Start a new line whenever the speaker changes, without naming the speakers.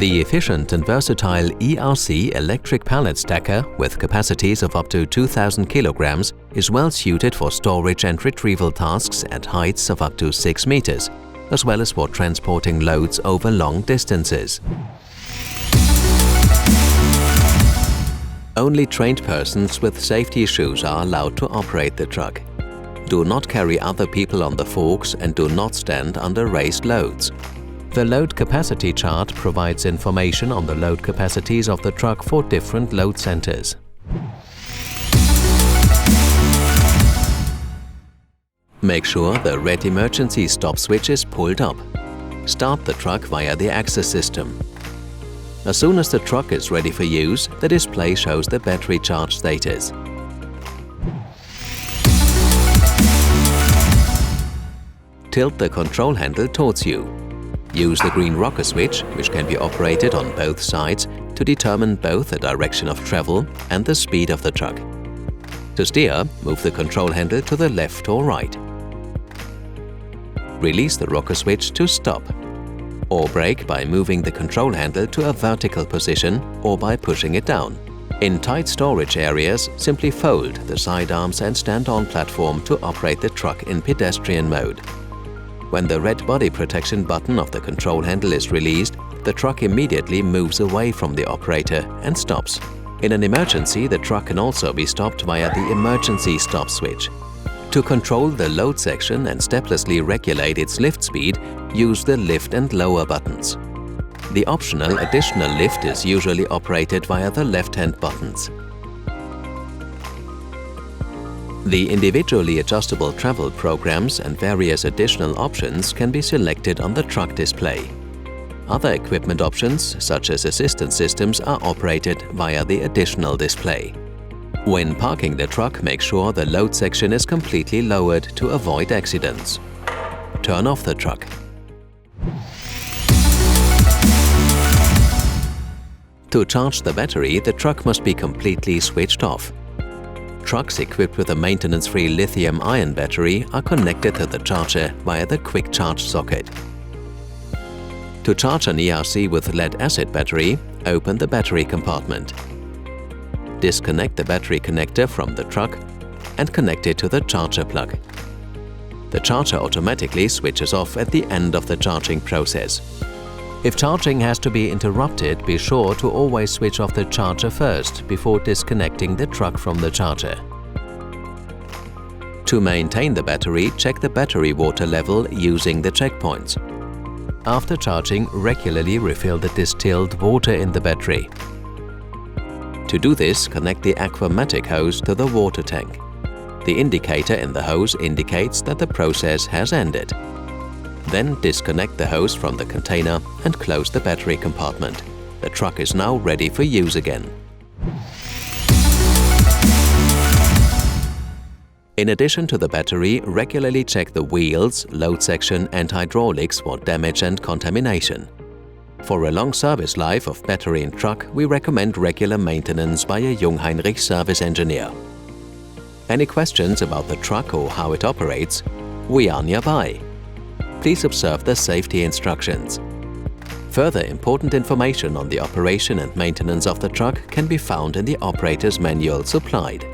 The efficient and versatile ERC electric pallet stacker with capacities of up to 2,000 kilograms is well suited for storage and retrieval tasks at heights of up to 6 meters, as well as for transporting loads over long distances. Only trained persons with safety shoes are allowed to operate the truck. Do not carry other people on the forks and do not stand under raised loads. The load capacity chart provides information on the load capacities of the truck for different load centers. Make sure the red emergency stop switch is pulled up. Start the truck via the access system. As soon as the truck is ready for use, the display shows the battery charge status. Tilt the control handle towards you. Use the green rocker switch, which can be operated on both sides, to determine both the direction of travel and the speed of the truck. To steer, move the control handle to the left or right. Release the rocker switch to stop. Or brake by moving the control handle to a vertical position or by pushing it down. In tight storage areas, simply fold the side arms and stand-on platform to operate the truck in pedestrian mode. When the red body protection button of the control handle is released, the truck immediately moves away from the operator and stops. In an emergency, the truck can also be stopped via the emergency stop switch. To control the load section and steplessly regulate its lift speed, use the lift and lower buttons. The optional additional lift is usually operated via the left-hand buttons. The individually adjustable travel programs and various additional options can be selected on the truck display. Other equipment options, such as assistance systems, are operated via the additional display. When parking the truck, make sure the load section is completely lowered to avoid accidents. Turn off the truck. To charge the battery, the truck must be completely switched off. Trucks equipped with a maintenance-free lithium-ion battery are connected to the charger via the quick charge socket. To charge an ERC with lead-acid battery, open the battery compartment. Disconnect the battery connector from the truck and connect it to the charger plug. The charger automatically switches off at the end of the charging process. If charging has to be interrupted, be sure to always switch off the charger first before disconnecting the truck from the charger. To maintain the battery, check the battery water level using the checkpoints. After charging, regularly refill the distilled water in the battery. To do this, connect the aquamatic hose to the water tank. The indicator in the hose indicates that the process has ended. Then disconnect the hose from the container and close the battery compartment. The truck is now ready for use again. In addition to the battery, regularly check the wheels, load section and hydraulics for damage and contamination. For a long service life of battery in truck, we recommend regular maintenance by a Jungheinrich service engineer. Any questions about the truck or how it operates? We are nearby. Please observe the safety instructions. Further important information on the operation and maintenance of the truck can be found in the operator's manual supplied.